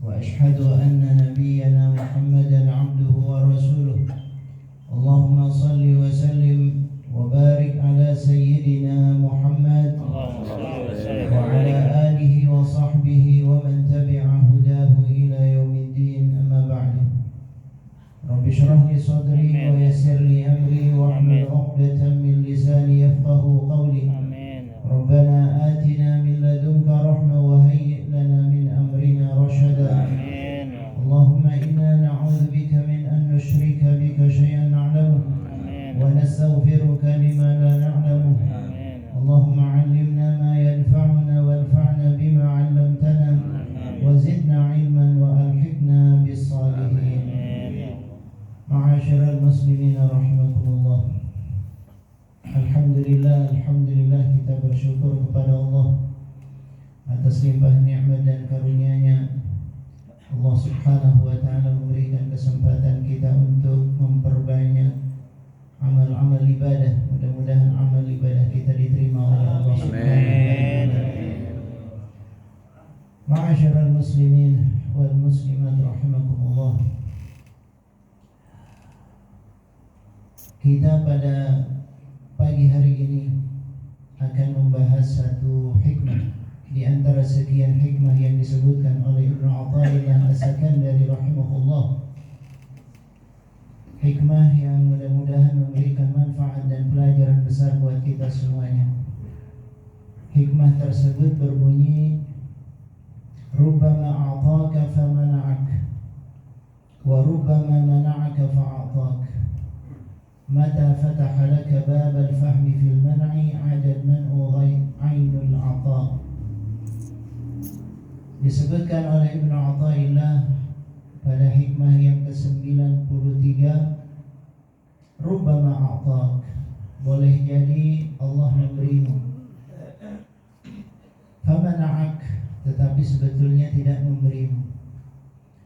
وأشهد أن نبينا محمدا عبده ورسوله اللهم صل وسلم وبارك على سيدنا محمد وعلى آله وصحبه ومن تبع هداه إلى يوم الدين. أما بعد، رب اشرح لي صدري ويسر لي أمري واحلل عقدة من لساني يفقهوا قولي. ربنا آتنا من لدنك رحمة وهيئ لنا من أمرنا رشدا. اللهم إنا نعوذ بك من أن نشرك بك شيئا نعلمه ونستغفرك لما لا نعلمه. اللهم علمنا ما ينفعنا وانفعنا بما علمتنا وزدنا علما وألحقنا بالصالحين. معاشر المسلمين رحمكم الله. Alhamdulillah kita bersyukur kepada Allah atas limpah nikmat dan karunia-Nya. Allah Subhanahu wa taala memberikan kesempatan kita untuk memperbanyak amal-amal ibadah. Mudah-mudahan amal ibadah kita diterima oleh Allah Subhanahu wa taala. Ma'asyiral muslimin wal muslimat rahimakumullah. Kita pada pagi hari ini akan membahas satu hikmah di antara sekian hikmah yang disebutkan oleh Ibnu Athaillah As-Sakandari rahimahullah. Hikmah yang mudah-mudahan memberikan manfaat dan pelajaran besar buat kita semuanya. Hikmah tersebut berbunyi, rubbama a'taka famana'ak wa rubbama mana'aka fa'atak. Mata fataha laka bab al-fahmi fil man'i adad man'u ainul 'ata. Disebutkan oleh Ibnu Athaillah pada hikmah yang ke-93, rubbama a'tak, boleh jadi Allah memberimu, famana'ak, tetapi sebetulnya tidak memberimu,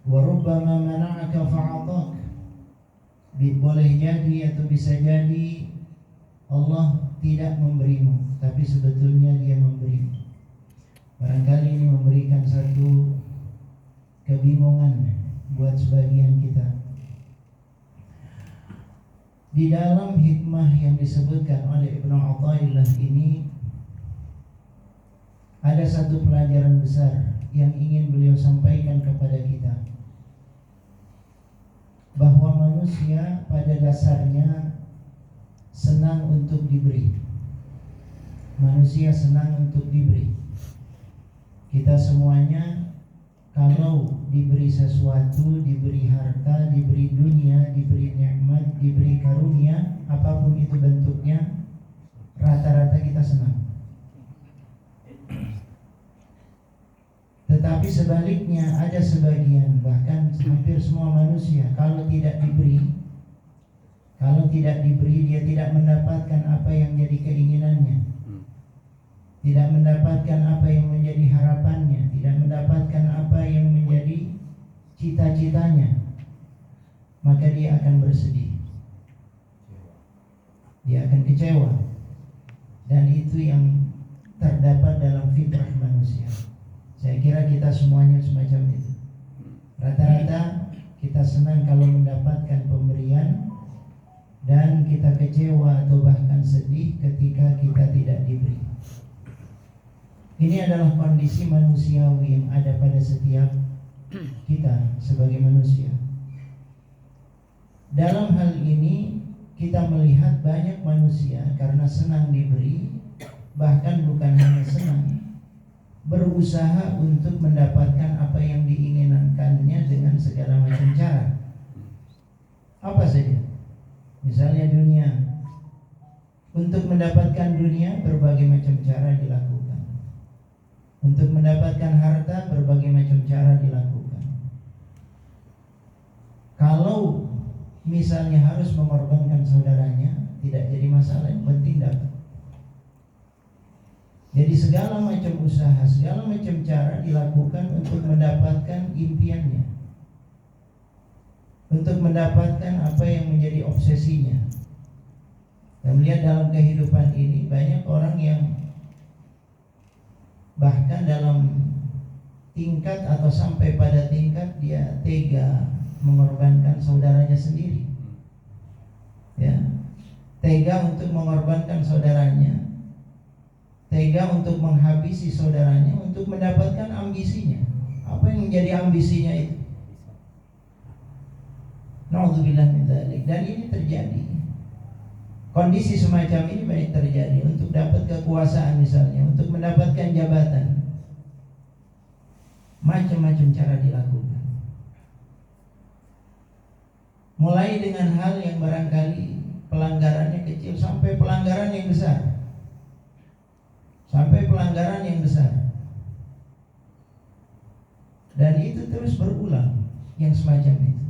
wa rubbama mana'aka fa'atak, boleh jadi atau bisa jadi Allah tidak memberimu, tapi sebetulnya Dia memberimu. Barangkali ini memberikan satu kebingungan buat sebagian kita. Di dalam hikmah yang disebutkan oleh Ibnu Athaillah ini ada satu pelajaran besar yang ingin beliau sampaikan kepada kita, bahwa manusia pada dasarnya senang untuk diberi. Manusia senang untuk diberi. Kita semuanya kalau diberi sesuatu, diberi harta, diberi dunia, diberi nikmat, diberi karunia, apapun itu bentuknya, rata-rata kita senang. Tetapi sebaliknya ada sebagian, bahkan hampir semua manusia, kalau tidak diberi dia tidak mendapatkan apa yang jadi keinginannya, tidak mendapatkan apa yang menjadi harapannya, tidak mendapatkan apa yang menjadi cita-citanya, maka dia akan bersedih, dia akan kecewa. Dan itu yang terdapat dalam fitrah manusia. Saya kira kita semuanya semacam itu. Rata-rata kita senang kalau mendapatkan pemberian, dan kita kecewa atau bahkan sedih ketika kita tidak diberi. Ini adalah kondisi manusiawi yang ada pada setiap kita sebagai manusia. Dalam hal ini kita melihat banyak manusia karena senang diberi, bahkan bukan hanya senang, berusaha untuk mendapatkan apa yang diinginkannya dengan segala macam cara. Apa saja? Misalnya dunia. Untuk mendapatkan dunia, berbagai macam cara dilakukan. Untuk mendapatkan harta, berbagai macam cara dilakukan. Kalau misalnya harus mengorbankan saudaranya, tidak jadi masalah, yang penting dapat. Jadi segala macam usaha, segala macam cara dilakukan untuk mendapatkan impiannya, untuk mendapatkan apa yang menjadi obsesinya. Dan melihat dalam kehidupan ini banyak orang yang bahkan dalam tingkat atau sampai pada tingkat dia tega mengorbankan saudaranya sendiri. Ya, tega untuk mengorbankan saudaranya, tega untuk menghabisi saudaranya untuk mendapatkan ambisinya. Apa yang menjadi ambisinya itu? Na'udzubillah min dzalik. Dan ini terjadi. Kondisi semacam ini banyak terjadi untuk dapat kekuasaan misalnya, untuk mendapatkan jabatan. Macam-macam cara dilakukan. Mulai dengan hal yang barangkali pelanggarannya kecil sampai pelanggaran yang besar. Sampai pelanggaran yang besar. Dan itu terus berulang yang semacam itu.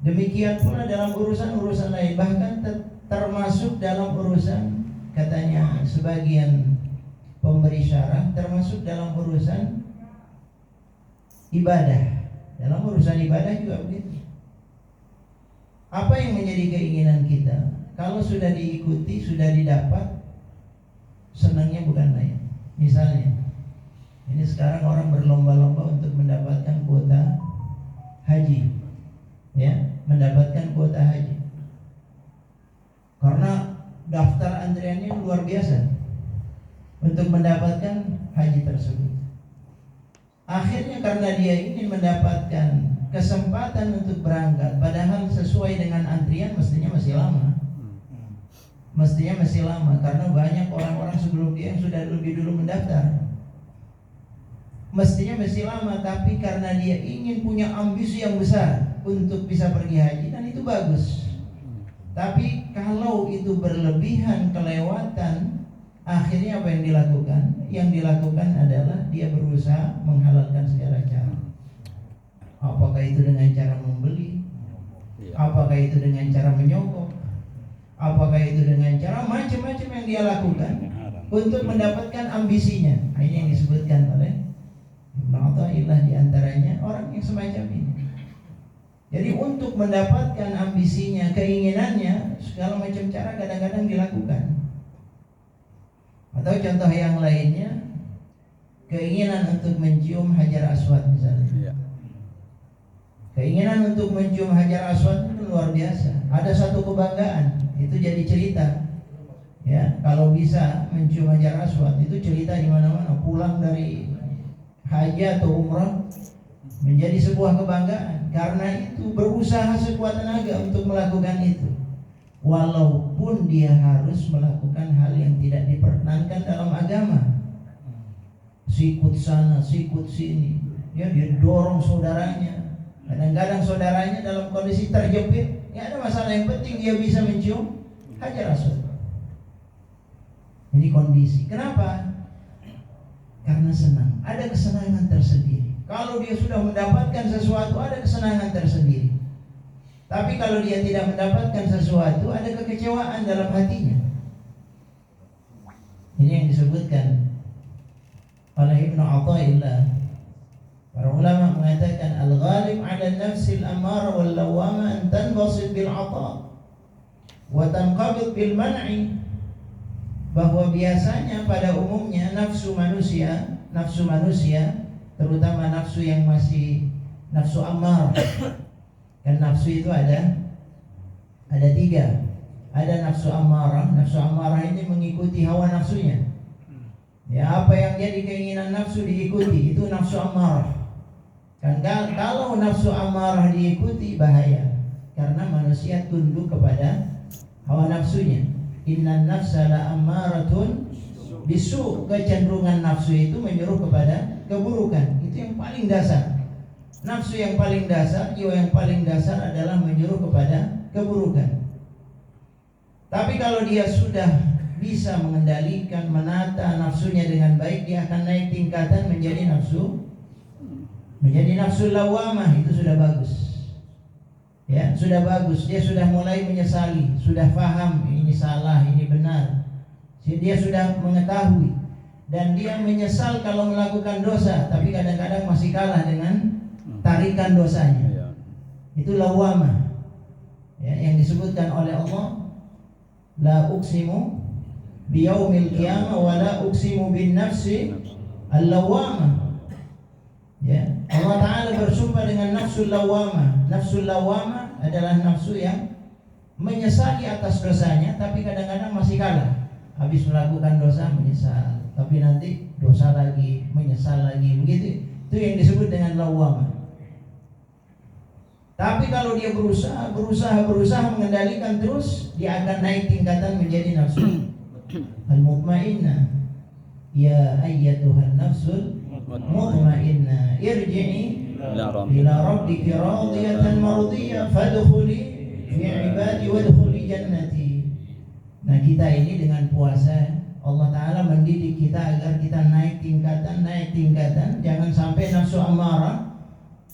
Demikian pula dalam urusan-urusan lain, bahkan termasuk dalam urusan, katanya sebagian pemberi syarah, termasuk dalam urusan ibadah. Dalam urusan ibadah juga begitu. Apa yang menjadi keinginan kita? Kalau sudah diikuti, sudah didapat, senangnya bukan main. Misalnya, ini sekarang orang berlomba-lomba untuk mendapatkan kuota haji, ya, mendapatkan kuota haji. Karena daftar antriannya luar biasa untuk mendapatkan haji tersebut. Akhirnya karena dia ingin mendapatkan kesempatan untuk berangkat, padahal sesuai dengan antrian mestinya masih lama. Mestinya masih lama karena banyak orang-orang sebelum dia yang sudah lebih dulu mendaftar. Mestinya masih lama, tapi karena dia ingin punya ambisi yang besar untuk bisa pergi haji, dan itu bagus. Tapi kalau itu berlebihan, kelewatan, akhirnya apa yang dilakukan? Yang dilakukan adalah dia berusaha menghalalkan segala cara. Apakah itu dengan cara membeli? Apakah itu dengan cara menyogok? Apakah itu dengan cara macam-macam yang dia lakukan untuk mendapatkan ambisinya? Nah, ini yang disebutkan oleh Ibnu Athaillah, diantaranya orang yang semacam ini. Jadi untuk mendapatkan ambisinya, keinginannya, segala macam cara kadang-kadang dilakukan. Atau contoh yang lainnya, keinginan untuk mencium Hajar Aswad misalnya. Keinginan untuk mencium Hajar Aswad itu luar biasa. Ada satu kebanggaan, itu jadi cerita. Ya, kalau bisa mencium Hajar Aswad itu cerita di mana-mana. Pulang dari haji atau umrah menjadi sebuah kebanggaan. Karena itu berusaha sekuat tenaga untuk melakukan itu, walaupun dia harus melakukan hal yang tidak diperkenankan dalam agama. Sikut sana, sikut sini, ya, dia dorong saudaranya. Kadang-kadang saudaranya dalam kondisi terjepit, ya ada masalah, yang penting dia bisa mencium Hajar Aswad. Ini kondisi. Kenapa? Karena senang, ada kesenangan tersendiri. Kalau dia sudah mendapatkan sesuatu, ada kesenangan tersendiri. Tapi kalau dia tidak mendapatkan sesuatu, ada kekecewaan dalam hatinya. Ini yang disebutkan oleh Ibnu Athaillah. Para ulama mengatakan al-ghalib 'ala an-nafsil amara wal lawama an tanbasid bil 'ata wa tanqabid bil man'i. Bahwa biasanya pada umumnya nafsu manusia, terutama nafsu yang masih nafsu amarah. Kan nafsu itu ada tiga. Ada nafsu amarah. Nafsu amarah ini mengikuti hawa nafsunya. Ya, apa yang jadi keinginan nafsu diikuti, itu nafsu amarah. Kan kalau nafsu amarah diikuti bahaya, karena manusia tunduk kepada hawa nafsunya. Innan nafsa la ammaratun bisu. Kecenderungan nafsu itu menyuruh kepada keburukan. Itu yang paling dasar. Nafsu yang paling dasar, jiwa yang paling dasar adalah menyuruh kepada keburukan. Tapi kalau dia sudah bisa mengendalikan, menata nafsunya dengan baik, dia akan naik tingkatan menjadi nafsu lawamah. Itu sudah bagus. Ya, sudah bagus. Dia sudah mulai menyesali, sudah paham ini salah, ini benar. Dia sudah mengetahui dan dia menyesal kalau melakukan dosa, tapi kadang-kadang masih kalah dengan tarikan dosanya. Itu lawamah. Ya, yang disebutkan oleh Allah, la uqsimu biyaumil qiyamah wa la uqsimu bin nafsi al-lawamah. Ya, Allah Ta'ala bersumpah dengan nafsul lawamah. Nafsul lawamah adalah nafsu yang menyesali atas dosanya, tapi kadang-kadang masih kalah. Habis melakukan dosa menyesal, tapi nanti dosa lagi, menyesal lagi, begitu. Itu yang disebut dengan lawamah. Tapi kalau dia berusaha mengendalikan terus, dia akan naik tingkatan menjadi nafsu al-mutmainnah. Ya ayyatuhan nafsul mutmainnah irji'i ila rabbiki radiyatan mardiyah fadkhuli fi ibadi wadkhuli jannati. Nah, kita ini dengan puasa Allah Ta'ala mendidik kita agar kita naik tingkatan, jangan sampai nafsu ammarah,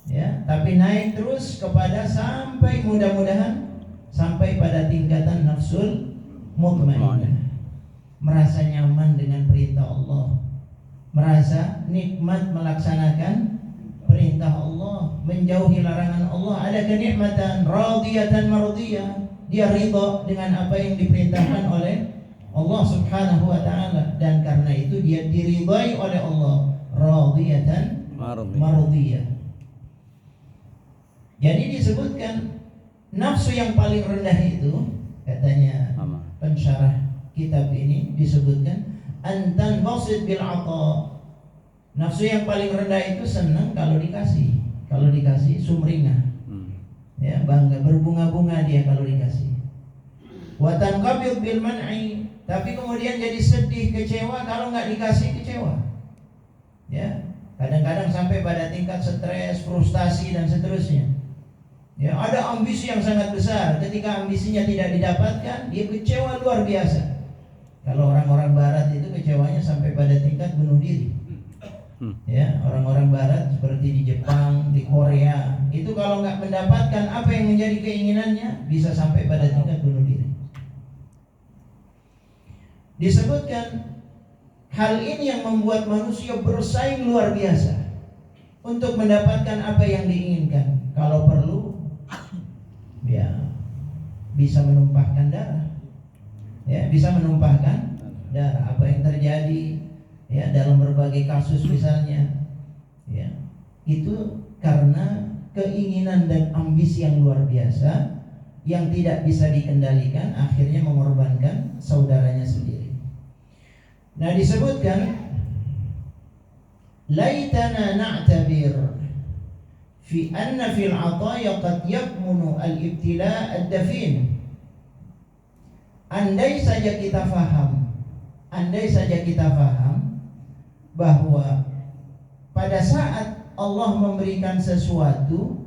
ya, tapi naik terus kepada sampai mudah-mudahan sampai pada tingkatan nafsul mutmainnah. Merasa nyaman dengan perintah Allah, merasa nikmat melaksanakan perintah Allah, menjauhi larangan Allah. Ada kenikmatan radiyatan mardiyah, dia ridha dengan apa yang diperintahkan oleh Allah Subhanahu wa Ta'ala, dan karena itu dia diridhai oleh Allah, radiyatan mardiyah. Jadi disebutkan nafsu yang paling rendah itu, katanya pensyarah kitab ini, disebutkan antan basid bil ata. Nafsu yang paling rendah itu senang kalau dikasih sumringah, ya, bangga, berbunga-bunga dia kalau dikasih. Wa tanqabid bil man'i, tapi kemudian jadi sedih, kecewa kalau nggak dikasih, kecewa, ya, kadang-kadang sampai pada tingkat stres, frustasi dan seterusnya. Ya, ada ambisi yang sangat besar, ketika ambisinya tidak didapatkan, dia kecewa luar biasa. Kalau orang-orang barat itu kecewanya sampai pada tingkat bunuh diri. Ya, orang-orang barat seperti di Jepang, di Korea, itu kalau nggak mendapatkan apa yang menjadi keinginannya, bisa sampai pada tingkat bunuh diri. Disebutkan hal ini yang membuat manusia bersaing luar biasa untuk mendapatkan apa yang diinginkan. Kalau perlu, ya, bisa menumpahkan darah. Ya, bisa menumpahkan darah. Apa yang terjadi, ya, dalam berbagai kasus misalnya, ya, itu karena keinginan dan ambisi yang luar biasa yang tidak bisa dikendalikan, akhirnya mengorbankan saudaranya sendiri. Nah, disebutkan laitana na'tabir fi anna fil 'ataya qad yakmunu al-ibtila' ad-dafin. Andai saja kita faham bahwa pada saat Allah memberikan sesuatu,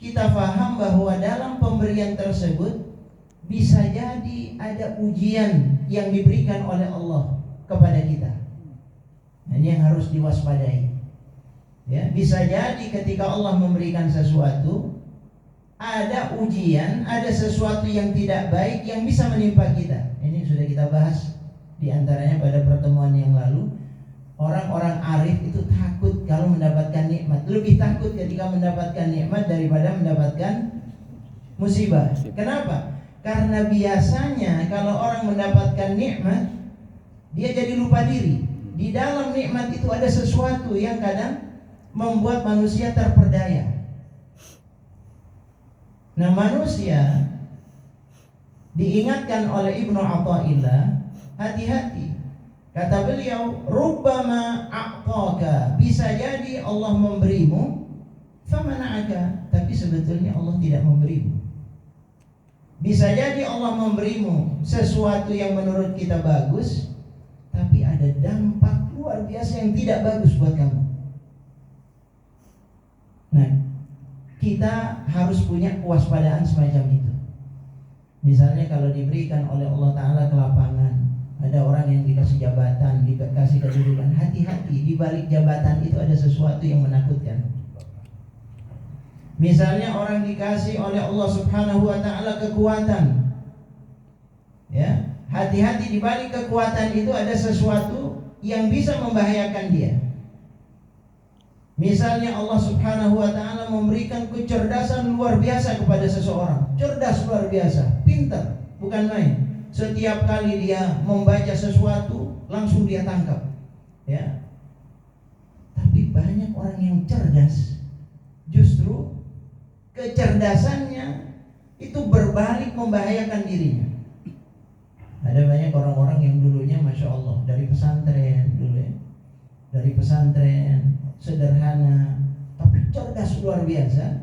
kita faham bahwa dalam pemberian tersebut bisa jadi ada ujian yang diberikan oleh Allah kepada kita. Nah, ini yang harus diwaspadai. Ya, bisa jadi ketika Allah memberikan sesuatu, ada ujian, ada sesuatu yang tidak baik yang bisa menimpa kita. Ini sudah kita bahas di antaranya pada pertemuan yang lalu. Orang-orang arif itu takut kalau mendapatkan nikmat, lebih takut ketika mendapatkan nikmat daripada mendapatkan musibah. Kenapa? Karena biasanya kalau orang mendapatkan nikmat, dia jadi lupa diri. Di dalam nikmat itu ada sesuatu yang kadang membuat manusia terperdaya. Nah, manusia diingatkan oleh Ibnu Athaillah, hati-hati. Kata beliau, rubbama a'taka, bisa jadi Allah memberimu, famana'aka, tapi sebetulnya Allah tidak memberimu. Bisa jadi Allah memberimu sesuatu yang menurut kita bagus, tapi ada dampak luar biasa yang tidak bagus buat kamu. Nah, kita harus punya kewaspadaan semacam itu. Misalnya kalau diberikan oleh Allah Ta'ala kelapangan, ada orang yang dikasih jabatan, dikasih kedudukan, hati-hati, di balik jabatan itu ada sesuatu yang menakutkan. Misalnya orang dikasih oleh Allah Subhanahu wa Ta'ala kekuatan, ya, hati-hati, di balik kekuatan itu ada sesuatu yang bisa membahayakan dia. Misalnya Allah Subhanahu wa Ta'ala memberikan kecerdasan luar biasa kepada seseorang, cerdas luar biasa, pintar, bukan main. Setiap kali dia membaca sesuatu langsung dia tangkap, ya. Tapi banyak orang yang cerdas, justru kecerdasannya itu berbalik membahayakan dirinya. Ada banyak orang-orang yang dulunya Masya Allah dari pesantren dulu ya, dari pesantren sederhana tapi cerdas luar biasa.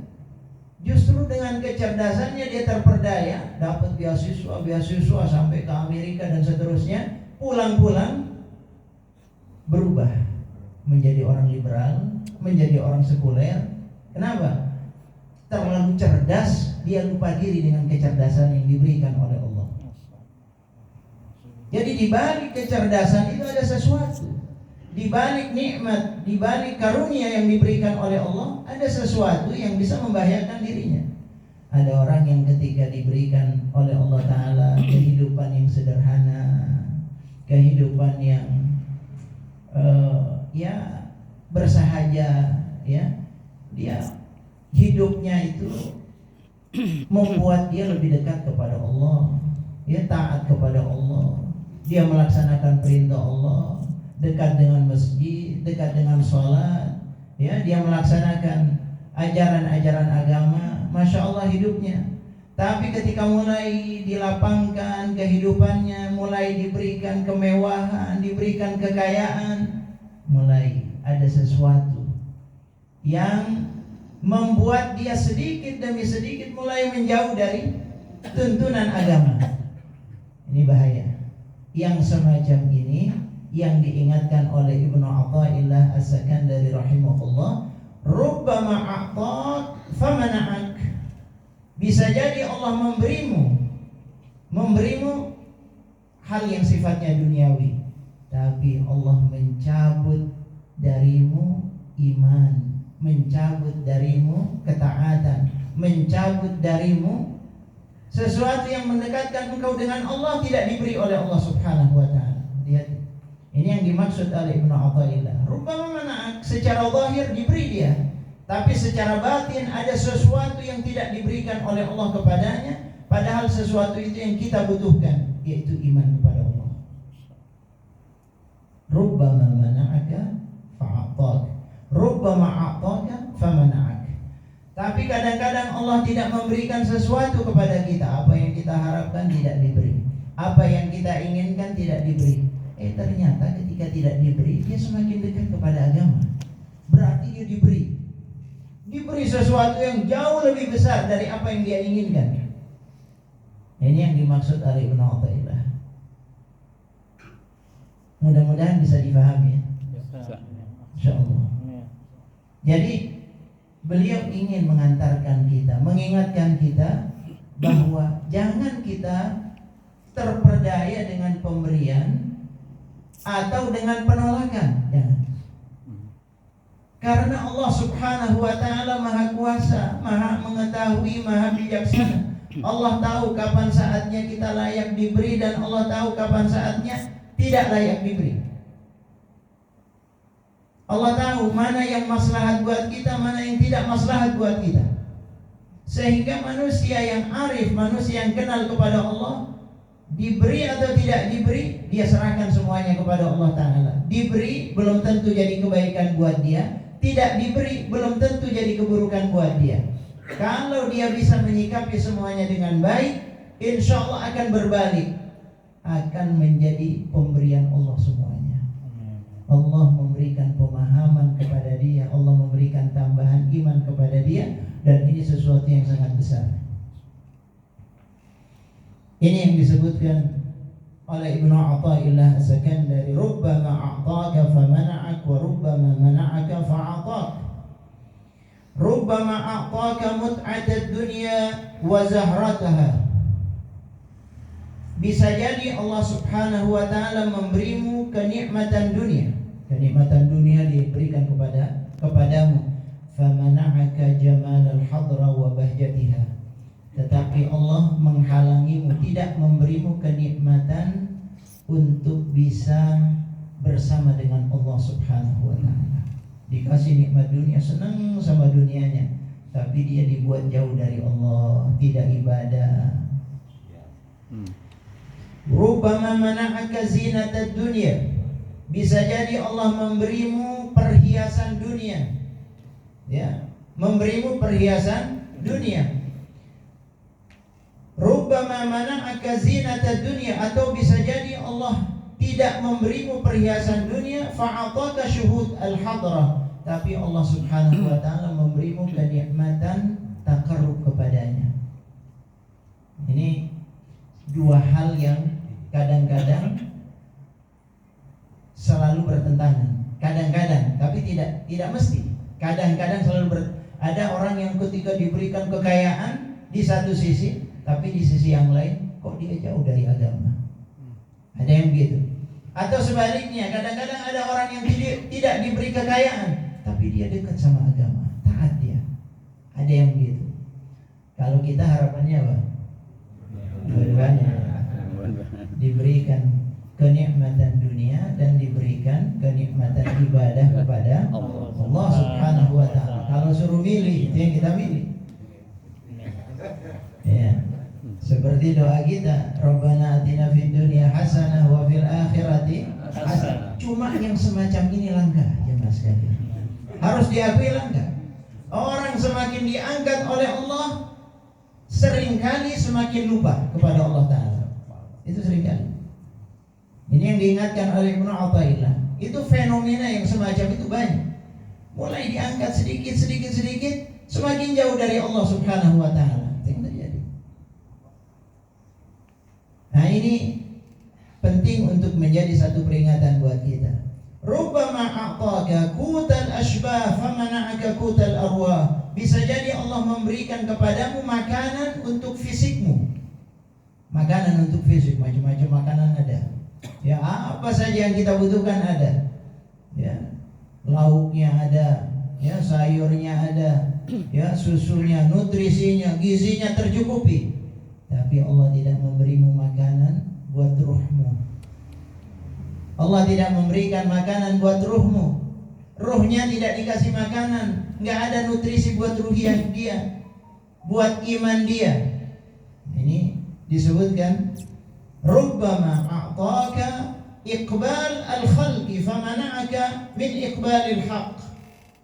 Justru dengan kecerdasannya dia terperdaya, dapat beasiswa sampai ke Amerika dan seterusnya. Pulang-pulang berubah menjadi orang liberal, menjadi orang sekuler. Kenapa? Terlalu cerdas, dia lupa diri dengan kecerdasan yang diberikan oleh Allah. Jadi di balik kecerdasan itu ada sesuatu. Di balik nikmat, di balik karunia yang diberikan oleh Allah, ada sesuatu yang bisa membahayakan dirinya. Ada orang yang ketika diberikan oleh Allah Ta'ala kehidupan yang sederhana, kehidupan yang bersahaja, ya, dia hidupnya itu membuat dia lebih dekat kepada Allah, dia taat kepada Allah, dia melaksanakan perintah Allah, dekat dengan masjid, dekat dengan sholat, ya, dia melaksanakan ajaran-ajaran agama, Masya Allah hidupnya. Tapi ketika mulai dilapangkan kehidupannya, mulai diberikan kemewahan, diberikan kekayaan, mulai ada sesuatu yang membuat dia sedikit demi sedikit mulai menjauh dari tuntunan agama. Ini bahaya. Yang semacam ini yang diingatkan oleh Ibnu Athaillah As-Sakandari rahimahullah, rubbama a'tak famana'ak. Bisa jadi Allah memberimu hal yang sifatnya duniawi, tapi Allah mencabut darimu iman, mencabut darimu ketaatan, mencabut darimu sesuatu yang mendekatkan engkau dengan Allah, tidak diberi oleh Allah Subhanahu wa ta'ala. Lihat, ini yang dimaksud oleh Ibnu Athaillah. Rubbama mana'ak, secara zahir diberi dia, tapi secara batin ada sesuatu yang tidak diberikan oleh Allah kepadanya, padahal sesuatu itu yang kita butuhkan, yaitu iman kepada Allah. Rubbama mana'aka fa'atak, rubbama a'taka famana'ak. Tapi kadang-kadang Allah tidak memberikan sesuatu kepada kita. Apa yang kita harapkan tidak diberi, apa yang kita inginkan tidak diberi. Ternyata ketika tidak diberi, dia semakin dekat kepada agama. Berarti dia diberi sesuatu yang jauh lebih besar dari apa yang dia inginkan. Ini yang dimaksud oleh Ibnu Athaillah. Mudah-mudahan bisa dipahami, insyaallah. Jadi beliau ingin mengantarkan kita, mengingatkan kita bahwa jangan kita terperdaya dengan pemberian atau dengan penolakan, jangan. Karena Allah Subhanahu wa ta'ala Maha Kuasa, Maha Mengetahui, Maha Bijaksana. Allah tahu kapan saatnya kita layak diberi, dan Allah tahu kapan saatnya tidak layak diberi. Allah tahu mana yang maslahat buat kita, mana yang tidak maslahat buat kita. Sehingga manusia yang arif, manusia yang kenal kepada Allah, diberi atau tidak diberi, dia serahkan semuanya kepada Allah Ta'ala. Diberi belum tentu jadi kebaikan buat dia, tidak diberi belum tentu jadi keburukan buat dia. Kalau dia bisa menyikapi semuanya dengan baik, insya Allah akan berbalik, akan menjadi pemberian Allah semuanya. Allah memberikan pemahaman kepada dia, Allah memberikan tambahan iman kepada dia, dan ini sesuatu yang sangat besar. Ini yang disebutkan oleh Ibnu Athaillah As-Sakandari, rubbama a'taka famana'ak wa rubbama mana'aka fa'atak. Rubbama a'taka mut'atad dunya wa zahrataha. Bisa jadi Allah Subhanahu wa ta'ala memberimu kenikmatan dunia. Kenikmatan dunia diberikan kepadamu. Famana'aka jamalal hadra wa bahjatiha. Tetapi Allah menghalangimu, tidak memberimu kenikmatan untuk bisa bersama dengan Allah Subhanahu wa ta'ala. Dikasih nikmat dunia, senang sama dunianya, tapi dia dibuat jauh dari Allah, tidak ibadah. Rubbama mana'aka zinatad dunya. Bisa jadi Allah memberimu perhiasan dunia. dunia. Ya, memberimu perhiasan dunia. Rubbama mana'aka zinata dunia, atau bisa jadi Allah tidak memberimu perhiasan dunia, fa'ataka syuhud al-hadrah, tapi Allah Subhanahu wa taala memberimu kenikmatan takarrub kepadanya. Ini dua hal yang kadang-kadang selalu bertentangan. Kadang-kadang, tapi tidak mesti. Kadang-kadang selalu ada orang yang ketika diberikan kekayaan di satu sisi, tapi di sisi yang lain kok dia jauh dari agama. Ada yang begitu. Atau sebaliknya, kadang-kadang ada orang yang tidak diberi kekayaan, tapi dia dekat sama agama, taat dia. Ada yang begitu. Kalau kita harapannya apa? Dua-duanya. Diberikan kenikmatan dunia dan diberikan kenikmatan ibadah kepada Allah Subhanahu wa taala. Kalau suruh milih, itu yang kita milih. Ya. Seperti doa kita, Rabbana atina fid dunya hasanah wa fil akhirati hasanah. Cuma yang semacam ini langka, ya Mas sekalian. Harus diakui langka. Orang semakin diangkat oleh Allah, seringkali semakin lupa kepada Allah Ta'ala. Itu seringkali. Ini yang diingatkan oleh Ibnu Athaillah. Itu fenomena yang semacam itu banyak. Mulai diangkat sedikit, semakin jauh dari Allah Subhanahu wa Ta'ala. Itu yang terjadi. Nah, ini penting untuk menjadi satu peringatan buat kita. Rubbama a'taka qutal ashbah famana'aka qutal arwah. Bisa jadi Allah memberikan kepadamu makanan untuk fisikmu. Makanan untuk fisik, macam-macam makanan ada. Ya, apa saja yang kita butuhkan ada. Ya, lauknya ada, ya, sayurnya ada, ya, susunya, nutrisinya, gizinya tercukupi. Tapi Allah tidak memberimu makanan buat ruhmu. Allah tidak memberikan makanan buat ruhmu. Ruhnya tidak dikasih makanan, nggak ada nutrisi buat ruhiyah dia, buat iman dia. Ini disebutkan rubbama a'taka iqbal al-khalqi famana'aka min iqbalil haqq.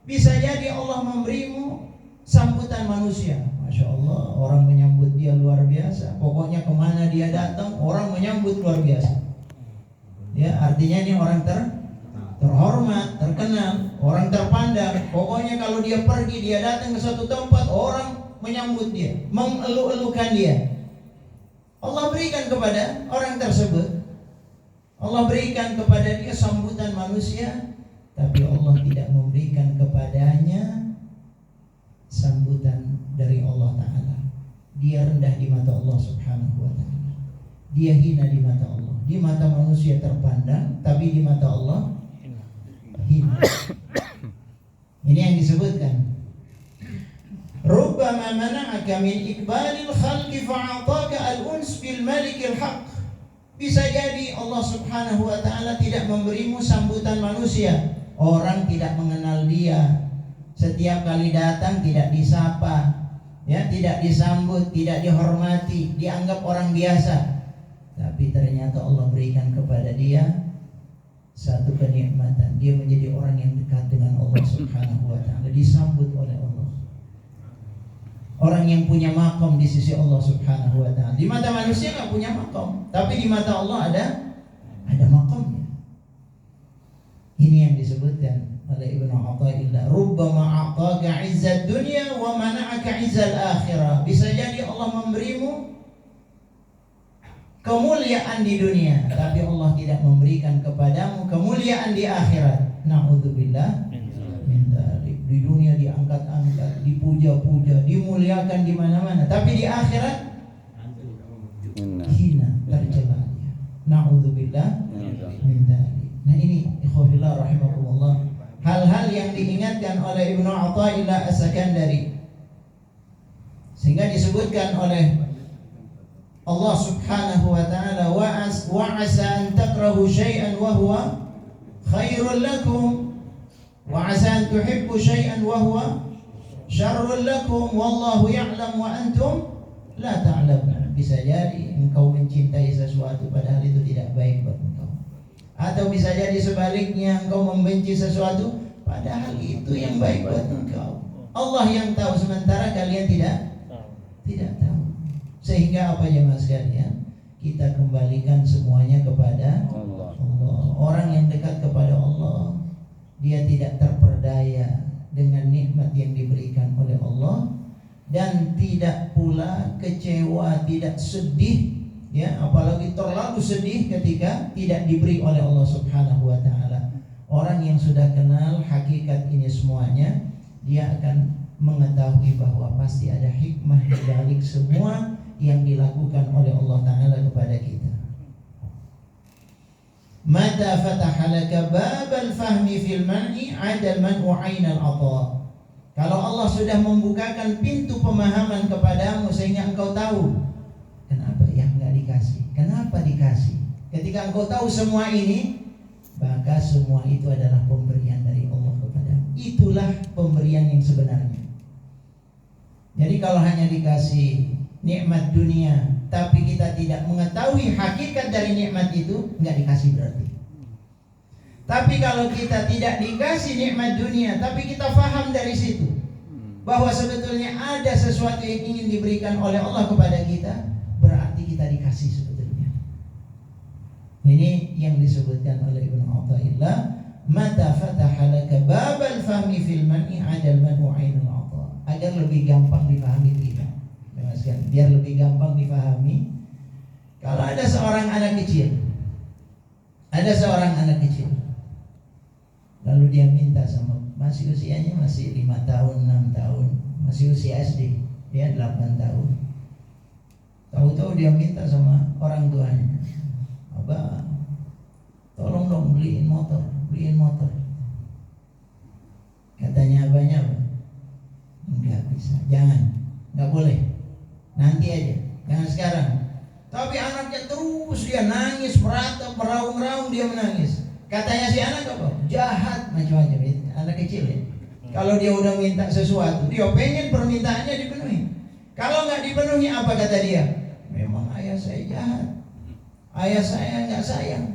Bisa jadi Allah memberimu sambutan manusia. Masya Allah, orang menyambut dia luar biasa. Pokoknya kemana dia datang, orang menyambut luar biasa. Ya, artinya ini orang terhormat, terkenal, orang terpandang. Pokoknya kalau dia pergi, dia datang ke suatu tempat, orang menyambut dia, mengelu-elukan dia. Allah berikan kepada orang tersebut, Allah berikan kepada dia sambutan manusia, tapi Allah tidak memberikan kepadanya sambutan dari Allah Ta'ala. Dia rendah di mata Allah Subhanahu wa Ta'ala. Dia hina di mata Allah. Di mata manusia terpandang, tapi di mata Allah hina. Ini yang disebutkan. Rubbama mana'aka min iqbalil khalqi fa'ataka al-uns bil malikil haqq. Bisa jadi Allah Subhanahu wa Ta'ala tidak memberimu sambutan manusia. Orang tidak mengenal dia. Setiap kali datang tidak disapa, ya, tidak disambut, tidak dihormati, dianggap orang biasa. Tapi ternyata Allah berikan kepada dia satu kenikmatan. Dia menjadi orang yang dekat dengan Allah Subhanahu wa Ta'ala, disambut oleh Allah. Orang yang punya makom di sisi Allah Subhanahu wa Ta'ala. Di mata manusia enggak punya makom, tapi di mata Allah ada makomnya. Ini yang disebutkan oleh Ibnu Athaillah, rubbama a'taka 'izzad dunya wa mana'aka 'izzal akhirah. Bisa jadi Allah memberimu kemuliaan di dunia, tapi Allah tidak memberikan kepadamu kemuliaan di akhirat. Na'udzubillah min dzalik. Di dunia diangkat-angkat, dipuja-puja, dimuliakan di mana-mana, tapi di akhirat hina, tercela. Na'udzubillah min dzalik. Nah, ini ikhwafillah rahimakumullah, hal-hal yang diingatkan oleh Ibnu Athaillah As-Sakandari, sehingga disebutkan oleh Allah Subhanahu wa Ta'ala, wa asa an takrahu syai'an wa huwa khairul lakum wa asa an tuhibbu syai'an wa huwa syarrul lakum wallahu ya'lam wa antum la ta'lamun. Bisa jadi engkau mencintai sesuatu padahal itu tidak baik buat engkau. Atau bisa jadi sebaliknya, engkau membenci sesuatu padahal itu yang baik buat engkau. Allah yang tahu, sementara kalian tidak tahu. Sehingga apa jemaah sekalian, kita kembalikan semuanya kepada Allah. Orang yang dekat kepada Allah, dia tidak terperdaya dengan nikmat yang diberikan oleh Allah, dan tidak pula kecewa, tidak sedih, ya, apalagi terlalu sedih ketika tidak diberi oleh Allah Subhanahu wa taala. Orang yang sudah kenal hakikat ini semuanya, dia akan mengetahui bahwa pasti ada hikmah di balik semua yang dilakukan oleh Allah taala kepada kita. Mata fataha laka babal fahmi fil man'i 'ada al-man'u 'ainal 'ata. Kalau Allah sudah membukakan pintu pemahaman kepadamu sehingga engkau tahu kenapa yang enggak dikasih, kenapa dikasih. Ketika engkau tahu semua ini, maka semua itu adalah pemberian dari Allah kepadamu. Itulah pemberian yang sebenarnya. Jadi kalau hanya dikasih nikmat dunia tapi kita tidak mengetahui hakikat dari nikmat itu, enggak dikasih berarti. Tapi kalau kita tidak dikasih nikmat dunia tapi kita faham dari situ bahwa sebetulnya ada sesuatu yang ingin diberikan oleh Allah kepada kita, berarti kita dikasih sebetulnya. Ini yang disebutkan oleh Ibnu Athaillah, mata fataha laka babal fahmi fil man'i 'adal man'u 'ainul 'ata. Agar lebih gampang dipahami kita. Biar lebih gampang dipahami. Kalau ada seorang anak kecil, lalu dia minta sama, masih usianya masih 5 tahun, 6 tahun, masih usia SD, ya 8 tahun. Tahu-tahu dia minta sama orang tuanya, "Abah, tolong dong beliin motor." Katanya abahnya apa? Enggak bisa, enggak boleh. Nanti aja, jangan sekarang. Tapi anaknya terus dia nangis, meratap, meraung-raung, dia menangis. Katanya si anak apa? Jahat, macam-macam. Anak kecil ya. Kalau dia udah minta sesuatu, dia pengen permintaannya dipenuhi. Kalau nggak dipenuhi, apa kata dia? Memang ayah saya jahat, ayah saya nggak sayang.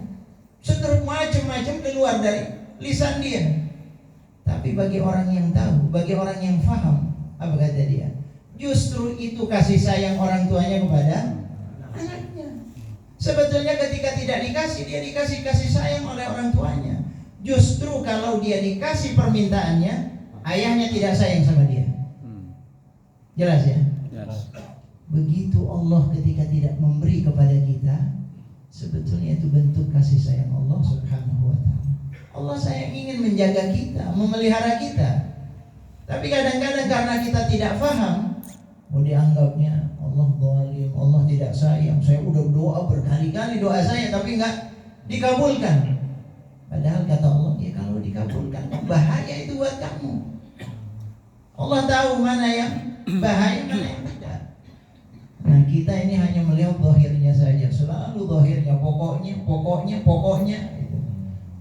Seterus macam-macam keluar dari lisan dia. Tapi bagi orang yang tahu, bagi orang yang faham, apa kata dia? Justru itu kasih sayang orang tuanya kepada anaknya. Sebetulnya ketika tidak dikasih, dia dikasih kasih sayang oleh orang tuanya. Justru kalau dia dikasih permintaannya, ayahnya tidak sayang sama dia. Jelas ya? Yes. Begitu Allah ketika tidak memberi kepada kita, sebetulnya itu bentuk kasih sayang Allah Subhanahu wa ta'ala. Allah sayang, ingin menjaga kita, memelihara kita. Tapi kadang-kadang karena kita tidak paham, dianggapnya Allah zalim, Allah tidak sayang. Saya udah doa berkali-kali doa saya tapi enggak dikabulkan. Padahal kata Allah, ya kalau dikabulkan bahaya itu buat kamu. Allah tahu mana yang bahaya, mana yang tidak. Nah kita ini hanya melihat zahirnya saja, selalu zahirnya, pokoknya.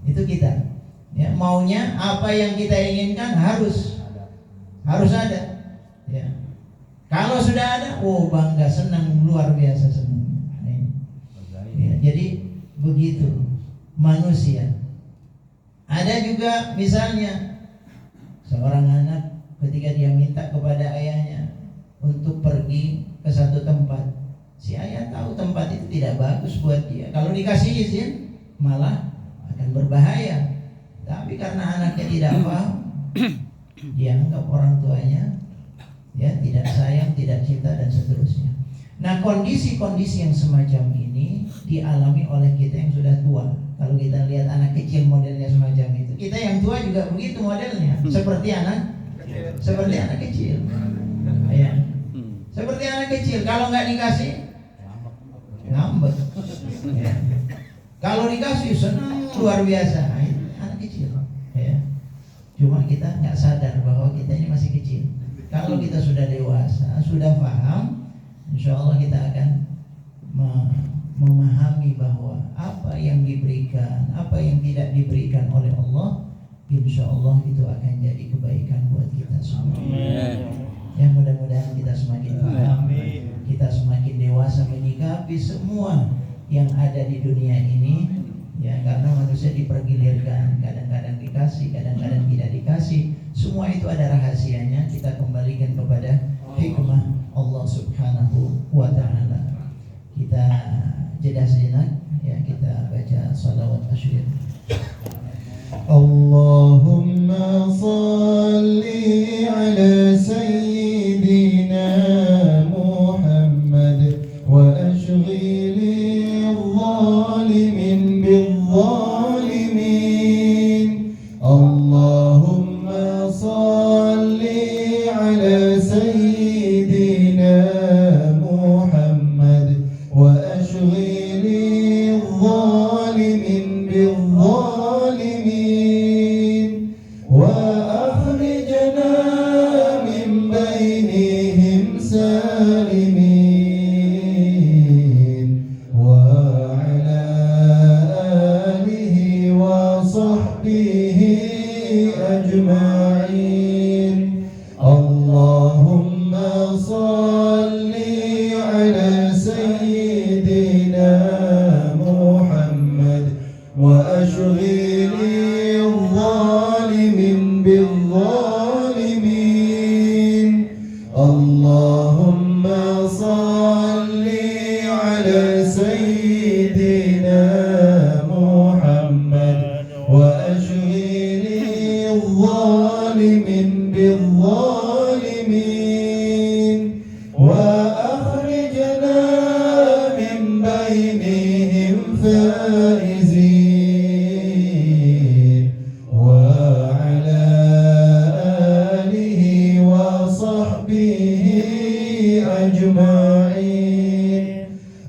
Itu kita. Ya, maunya apa yang kita inginkan harus ada. Ya. Kalau sudah ada, bangga, senang, luar biasa senang. Ya, jadi begitu manusia. Ada juga misalnya seorang anak ketika dia minta kepada ayahnya untuk pergi ke satu tempat, si ayah tahu tempat itu tidak bagus buat dia. Kalau dikasih izin malah akan berbahaya. Tapi karena anaknya tidak paham, dia anggap orang tuanya ya tidak sayang, tidak cinta dan seterusnya. Nah kondisi-kondisi yang semacam ini dialami oleh kita yang sudah tua. Kalau kita lihat anak kecil modelnya semacam itu, kita yang tua juga begitu modelnya, seperti anak kecil. Ya. Seperti anak kecil, kalau nggak dikasih ngambek. Ya. Kalau dikasih senang luar biasa. Anak kecil. Ya. Cuma kita nggak sadar bahwa kita ini masih kecil. Kalau kita sudah dewasa, sudah paham, insya Allah kita akan memahami bahwa apa yang diberikan, apa yang tidak diberikan oleh Allah, insya Allah itu akan jadi kebaikan buat kita semua. Ya mudah-mudahan kita semakin paham, kita semakin dewasa menyikapi semua yang ada di dunia ini Ya, karena manusia dipergilirkan, kadang-kadang dikasih, kadang-kadang tidak dikasih. Semua itu ada rahasianya. Kita kembalikan kepada hikmah Allah Subhanahu wa taala. Kita jeda sejenak, ya, kita baca shalawat asyir. Allahumma salli ala sayyidina Muhammad wa ashghili zalimin bil zalimin. Allahumma salli ala sayyidina Muhammad wa ashghili zalimin bil zalimin wa akhrijna min bainihim salimin wa ala alihi wa sahbihi ajma'in. Allahumma salli ala sayyidina Muhammad wa ashghili zalimin bil zalimin. Allahumma salli ala sayyidina Muhammad wa ashghili zalimin bil zalimin wa akhrijna min bainihim faizin wa ala alihi wa sahbihi ajma'in.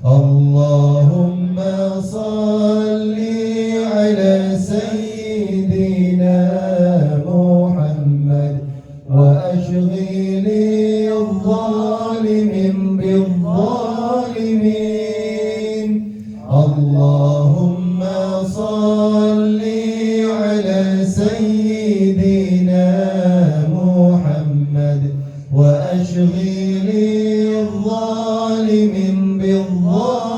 Allahumma salli ala sayyidina Muhammad wa ashghili zalimin bil zalimin. Allahumma salli ala sayyidina Muhammad wa ashghili zalimin bil zalimin.